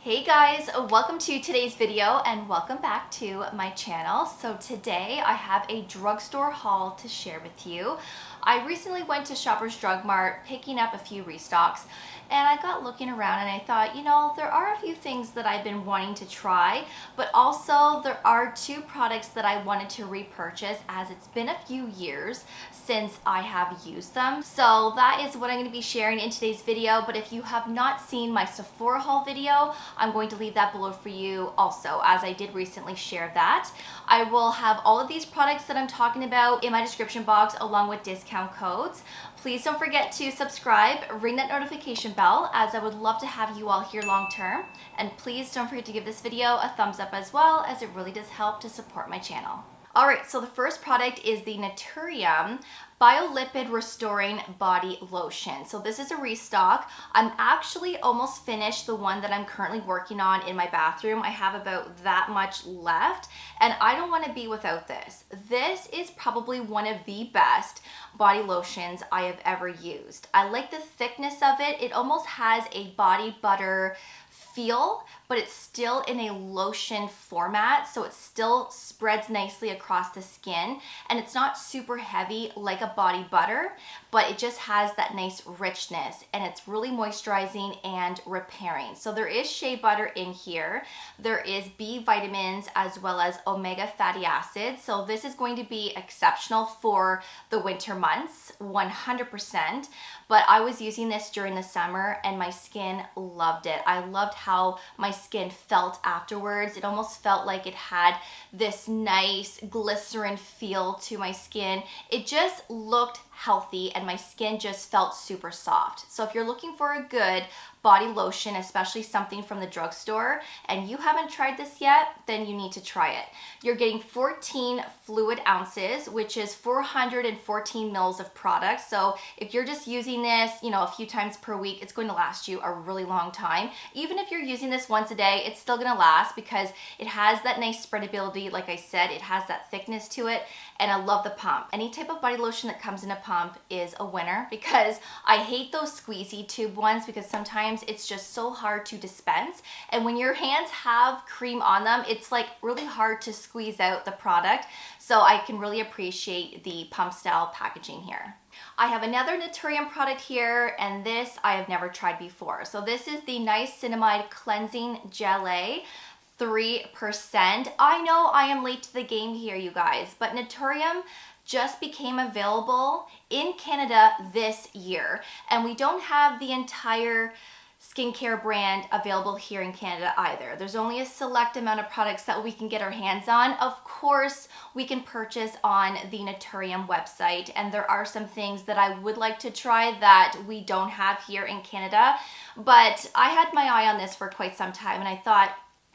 Hey guys, welcome to today's video and welcome back to my channel. So today I have a drugstore haul to share with you. I recently went to Shoppers Drug Mart picking up a few restocks and I got looking around and I thought, you know, there are a few things that I've been wanting to try, but also there are two products that I wanted to repurchase as it's been a few years since I have used them. So that is what I'm going to be sharing in today's video, but if you have not seen my Sephora haul video, I'm going to leave that below for you also, as I did recently share that. I will have all of these products that I'm talking about in my description box along with discount codes. Please don't forget to subscribe, ring that notification bell, as I would love to have you all here long term. And please don't forget to give this video a thumbs up as well, as it really does help to support my channel. Alright, so the first product is the Naturium Bio-Lipid Restoring Body Lotion. So this is a restock. I'm actually almost finished the one that I'm currently working on in my bathroom. I have about that much left and I don't want to be without this. This is probably one of the best body lotions I have ever used. I like the thickness of it. It almost has a body butter feel, but it's still in a lotion format, so it still spreads nicely across the skin, and it's not super heavy like a body butter, but it just has that nice richness, and it's really moisturizing and repairing. So there is shea butter in here, there is B vitamins as well as omega fatty acids, so this is going to be exceptional for the winter months, 100%, but I was using this during the summer and my skin loved it. I loved how my skin felt afterwards. It almost felt like it had this nice glycerin feel to my skin. It just looked healthy and my skin just felt super soft. So if you're looking for a good body lotion, especially something from the drugstore, and you haven't tried this yet, then you need to try it. You're getting 14 fluid ounces, which is 414 mils of product. So if you're just using this, you know, a few times per week, it's going to last you a really long time. Even if you're using this once a day, it's still gonna last because it has that nice spreadability. Like I said, it has that thickness to it, and I love the pump. Any type of body lotion that comes in a pump is a winner because I hate those squeezy tube ones because sometimes it's just so hard to dispense, and when your hands have cream on them, it's like really hard to squeeze out the product. So I can really appreciate the pump style packaging here. I have another Naturium product here, and this I have never tried before. So this is the Niacinamide Cleansing Gelée. 3%. I know I am late to the game here, you guys, but Naturium just became available in Canada this year, and we don't have the entire skincare brand available here in Canada either. There's only a select amount of products that we can get our hands on. Of course, we can purchase on the Naturium website, and there are some things that I would like to try that we don't have here in Canada, but I had my eye on this for quite some time and I thought,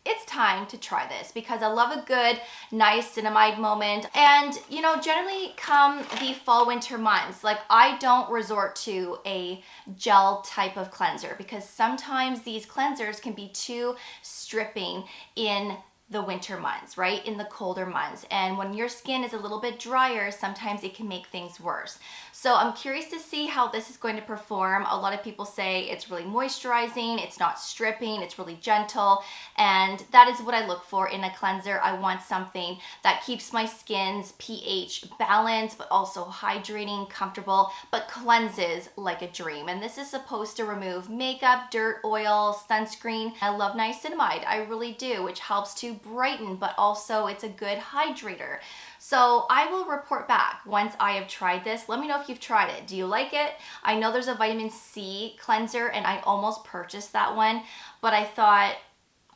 it's time to try this because I love a good niacinamide moment. And you know, generally come the fall winter months, like I don't resort to a gel type of cleanser because sometimes these cleansers can be too stripping in the winter months, right? In the colder months. And when your skin is a little bit drier, sometimes it can make things worse. So I'm curious to see how this is going to perform. A lot of people say it's really moisturizing, it's not stripping, it's really gentle. And that is what I look for in a cleanser. I want something that keeps my skin's pH balanced, but also hydrating, comfortable, but cleanses like a dream. And this is supposed to remove makeup, dirt, oil, sunscreen. I love niacinamide, I really do, which helps to brighten, but also it's a good hydrator. So I will report back once I have tried this. Let me know if you've tried it. Do you like it? I know there's a vitamin C cleanser and I almost purchased that one, but I thought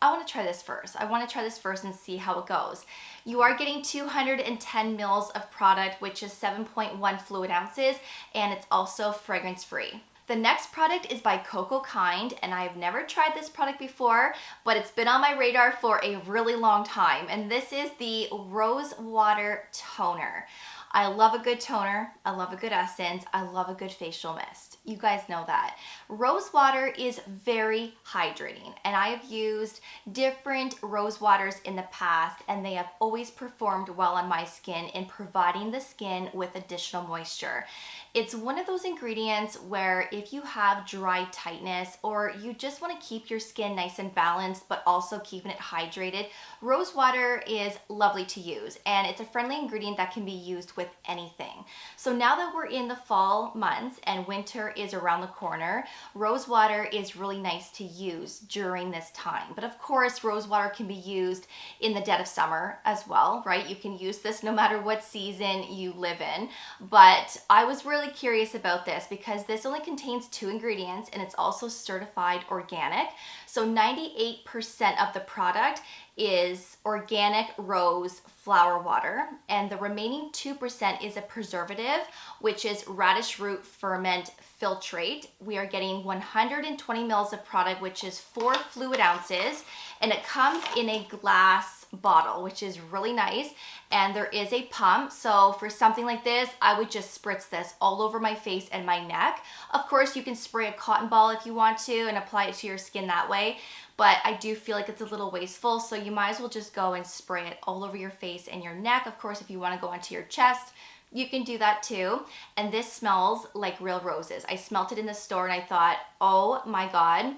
I want to try this first. I want to try this first and see how it goes. You are getting 210 mils of product, which is 7.1 fluid ounces, and it's also fragrance free. The next product is by Cocokind, and I've never tried this product before, but it's been on my radar for a really long time, and this is the Rosewater toner. I love a good toner, I love a good essence, I love a good facial mist. You guys know that. Rosewater is very hydrating, and I have used different rose waters in the past, and they have always performed well on my skin in providing the skin with additional moisture. It's one of those ingredients where if you have dry tightness or you just want to keep your skin nice and balanced but also keeping it hydrated, rose water is lovely to use, and it's a friendly ingredient that can be used with anything. So now that we're in the fall months and winter is around the corner, rose water is really nice to use during this time. But of course, rose water can be used in the dead of summer as well, right? You can use this no matter what season you live in. But I was really curious about this because this only contains 2 ingredients and it's also certified organic. So 98% of the product is organic rose flower water, and the remaining 2% is a preservative, which is radish root ferment filtrate. We are getting 120 mils of product, which is 4 fluid ounces, and it comes in a glass bottle, which is really nice. And there is a pump, so for something like this, I would just spritz this all over my face and my neck. Of course, you can spray a cotton ball if you want to and apply it to your skin that way, but I do feel like it's a little wasteful, so you might as well just go and spray it all over your face and your neck. Of course, if you want to go onto your chest, you can do that too. And this smells like real roses. I smelt it in the store and I thought, oh my God,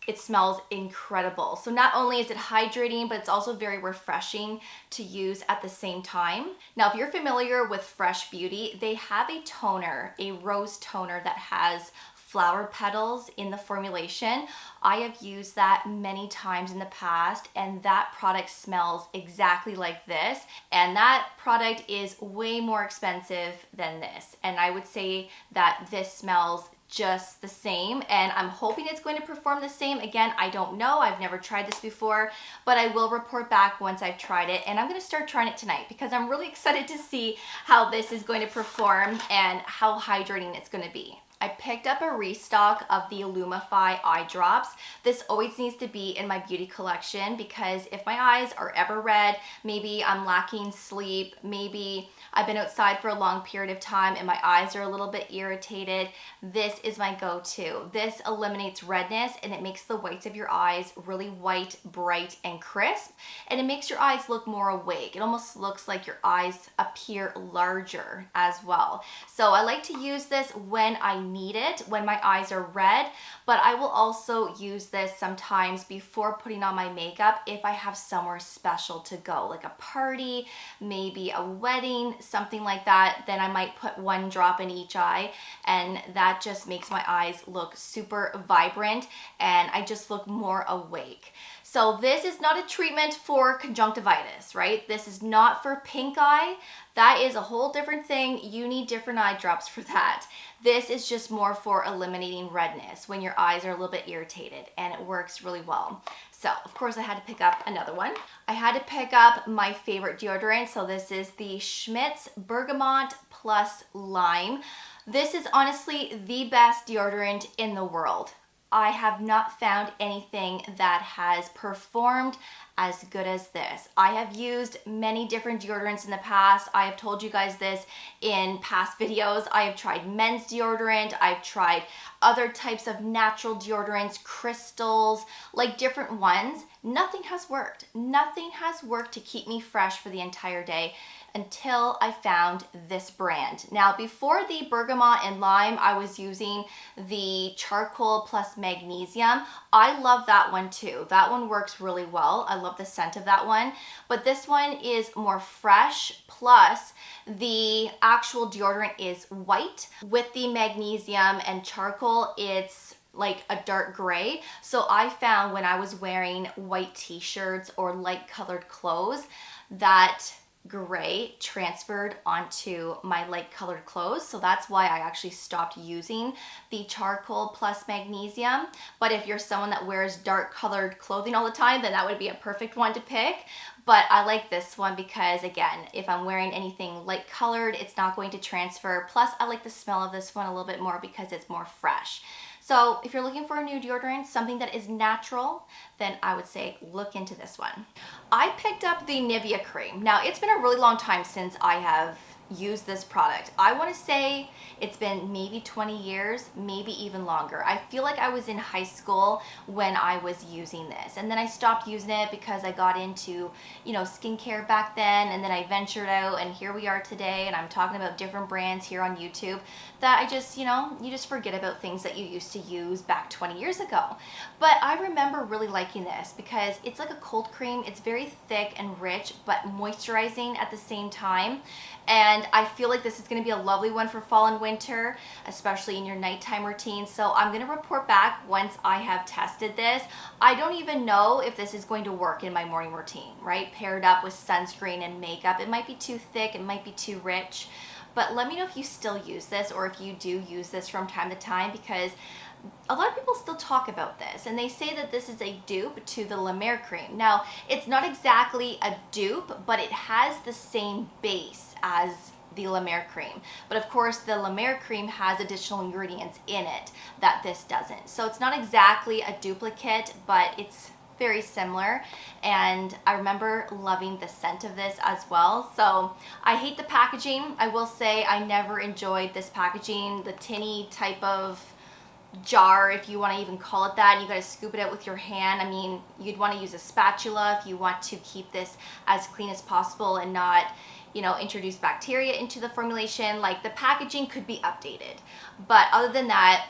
it smells incredible. So not only is it hydrating, but it's also very refreshing to use at the same time. Now, if you're familiar with Fresh Beauty, they have a toner, a rose toner that has flower petals in the formulation. I have used that many times in the past, and that product smells exactly like this. And that product is way more expensive than this. And I would say that this smells just the same, and I'm hoping it's going to perform the same. Again, I don't know. I've never tried this before, but I will report back once I've tried it, and I'm going to start trying it tonight because I'm really excited to see how this is going to perform and how hydrating it's going to be. I picked up a restock of the Lumify Eye Drops. This always needs to be in my beauty collection because if my eyes are ever red, maybe I'm lacking sleep, maybe I've been outside for a long period of time and my eyes are a little bit irritated, this is my go-to. This eliminates redness and it makes the whites of your eyes really white, bright, and crisp, and it makes your eyes look more awake. It almost looks like your eyes appear larger as well. So I like to use this when I need it, when my eyes are red, but I will also use this sometimes before putting on my makeup if I have somewhere special to go, like a party, maybe a wedding, something like that. Then I might put 1 drop in each eye, and that just makes my eyes look super vibrant and I just look more awake. So this is not a treatment for conjunctivitis, right? This is not for pink eye. That is a whole different thing. You need different eye drops for that. This is just more for eliminating redness when your eyes are a little bit irritated, and it works really well. So of course I had to pick up another one. I had to pick up my favorite deodorant. So this is the Schmidt's Bergamot Plus Lime. This is honestly the best deodorant in the world. I have not found anything that has performed as good as this. I have used many different deodorants in the past. I have told you guys this in past videos. I have tried men's deodorant. I've tried other types of natural deodorants, crystals, like different ones. Nothing has worked. Nothing has worked to keep me fresh for the entire day until I found this brand. Now, before the bergamot and lime, I was using the charcoal plus magnesium. I love that one too. That one works really well. I love the scent of that one, but this one is more fresh, plus the actual deodorant is white. With the magnesium and charcoal, it's like a dark gray. So I found when I was wearing white t-shirts or light colored clothes that gray transferred onto my light colored clothes. So that's why I actually stopped using the charcoal plus magnesium. But if you're someone that wears dark colored clothing all the time, then that would be a perfect one to pick. But I like this one because, again, if I'm wearing anything light colored, it's not going to transfer. Plus, I like the smell of this one a little bit more because it's more fresh. So if you're looking for a new deodorant, something that is natural, then I would say look into this one. I picked up the Nivea Cream. Now, it's been a really long time since I have use this product. I want to say it's been maybe 20 years, maybe even longer. I feel like I was in high school when I was using this, and then I stopped using it because I got into, you know, skincare back then, and then I ventured out, and here we are today, and I'm talking about different brands here on YouTube that I just, you know, you just forget about things that you used to use back 20 years ago. But I remember really liking this because it's like a cold cream. It's very thick and rich, but moisturizing at the same time. And I feel like this is going to be a lovely one for fall and winter, especially in your nighttime routine. So I'm going to report back once I have tested this. I don't even know if this is going to work in my morning routine, right? Paired up with sunscreen and makeup. It might be too thick, it might be too rich. But let me know if you still use this, or if you do use this from time to time, because a lot of people still talk about this, and they say that this is a dupe to the La Mer cream. Now, it's not exactly a dupe, but it has the same base as the La Mer cream. But of course, the La Mer cream has additional ingredients in it that this doesn't. So it's not exactly a duplicate, but it's very similar, and I remember loving the scent of this as well. So I hate the packaging. I will say I never enjoyed this packaging, the tinny type of jar, if you want to even call it that, and you got to scoop it out with your hand. I mean, you'd want to use a spatula if you want to keep this as clean as possible and not, you know, introduce bacteria into the formulation. Like, the packaging could be updated, but other than that,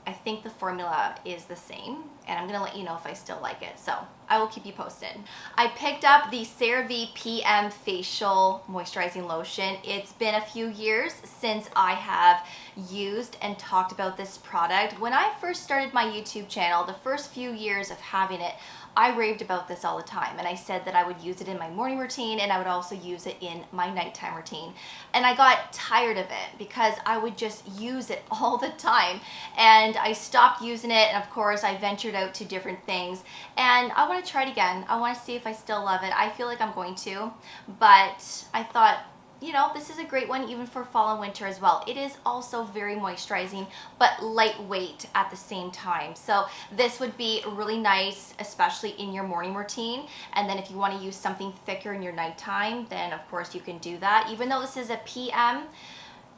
I think the formula is the same, and I'm gonna let you know if I still like it, so I will keep you posted. I picked up the Cerave PM Facial Moisturizing Lotion. It's been a few years since I have used and talked about this product. When I first started my YouTube channel, the first few years of having it, I raved about this all the time, and I said that I would use it in my morning routine, and I would also use it in my nighttime routine. And I got tired of it because I would just use it all the time, and I stopped using it, and of course I ventured out to different things, and I want to try it again. I want to see if I still love it. I feel like I'm going to, but I thought, you know, this is a great one even for fall and winter as well. It is also very moisturizing, but lightweight at the same time. So this would be really nice, especially in your morning routine. And then if you want to use something thicker in your nighttime, then of course you can do that. Even though this is a PM,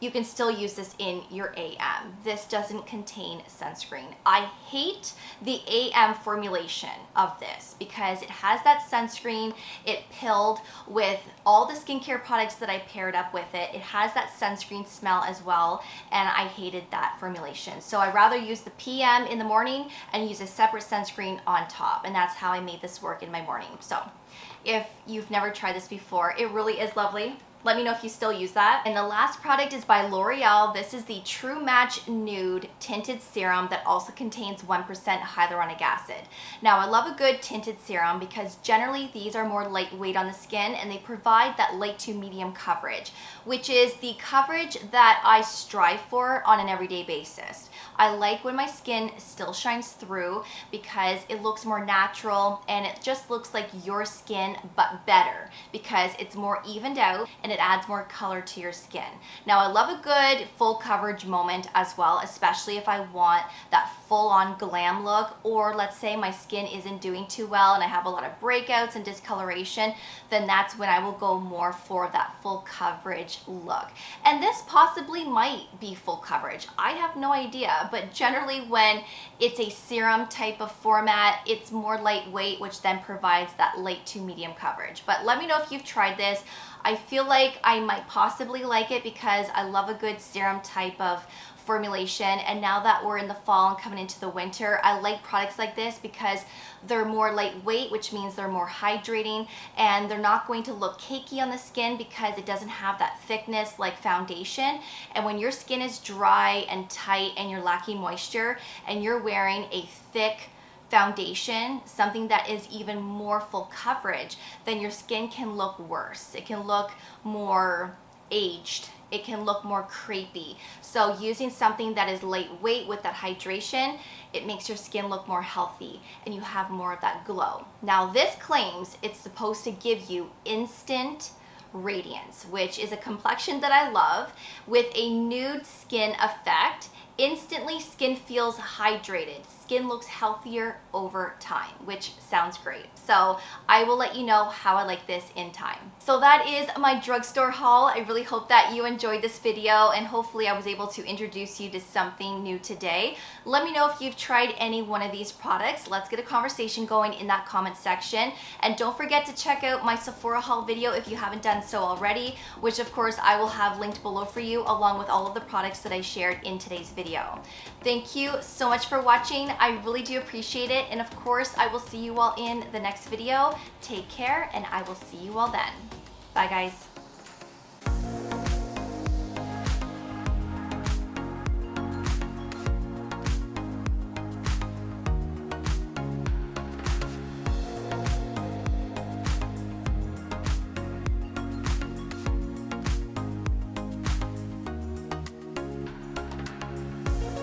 you can still use this in your AM. This doesn't contain sunscreen. I hate the AM formulation of this because it has that sunscreen. It pilled with all the skincare products that I paired up with it. It has that sunscreen smell as well, and I hated that formulation. So I'd rather use the PM in the morning and use a separate sunscreen on top, and that's how I made this work in my morning. So if you've never tried this before, it really is lovely. Let me know if you still use that. And the last product is by L'Oreal. This is the True Match Nude Tinted Serum that also contains 1% hyaluronic acid. Now, I love a good tinted serum because generally these are more lightweight on the skin, and they provide that light to medium coverage, which is the coverage that I strive for on an everyday basis. I like when my skin still shines through because it looks more natural, and it just looks like your skin but better because it's more evened out and it adds more color to your skin. Now, I love a good full coverage moment as well, especially if I want that full-on glam look, or let's say my skin isn't doing too well and I have a lot of breakouts and discoloration, then that's when I will go more for that full coverage look. And this possibly might be full coverage. I have no idea, but generally when it's a serum type of format, it's more lightweight, which then provides that light to medium coverage. But let me know if you've tried this. I feel like I might possibly like it because I love a good serum type of formulation, and now that we're in the fall and coming into the winter, I like products like this because they're more lightweight, which means they're more hydrating, and they're not going to look cakey on the skin because it doesn't have that thickness like foundation. And when your skin is dry and tight and you're lacking moisture and you're wearing a thick foundation, something that is even more full coverage, then your skin can look worse. It can look more aged. It can look more crepey. So using something that is lightweight with that hydration, it makes your skin look more healthy and you have more of that glow. Now, this claims it's supposed to give you instant radiance, which is a complexion that I love, with a nude skin effect Instantly, skin feels hydrated. Skin looks healthier over time, which sounds great. So I will let you know how I like this in time. So that is my drugstore haul. I really hope that you enjoyed this video, and hopefully I was able to introduce you to something new today. Let me know if you've tried any one of these products. Let's get a conversation going in that comment section. And don't forget to check out my Sephora haul video if you haven't done so already, which of course I will have linked below for you, along with all of the products that I shared in today's video. Thank you so much for watching. I really do appreciate it. And of course, I will see you all in the next video. Take care, and I will see you all then. Bye, guys.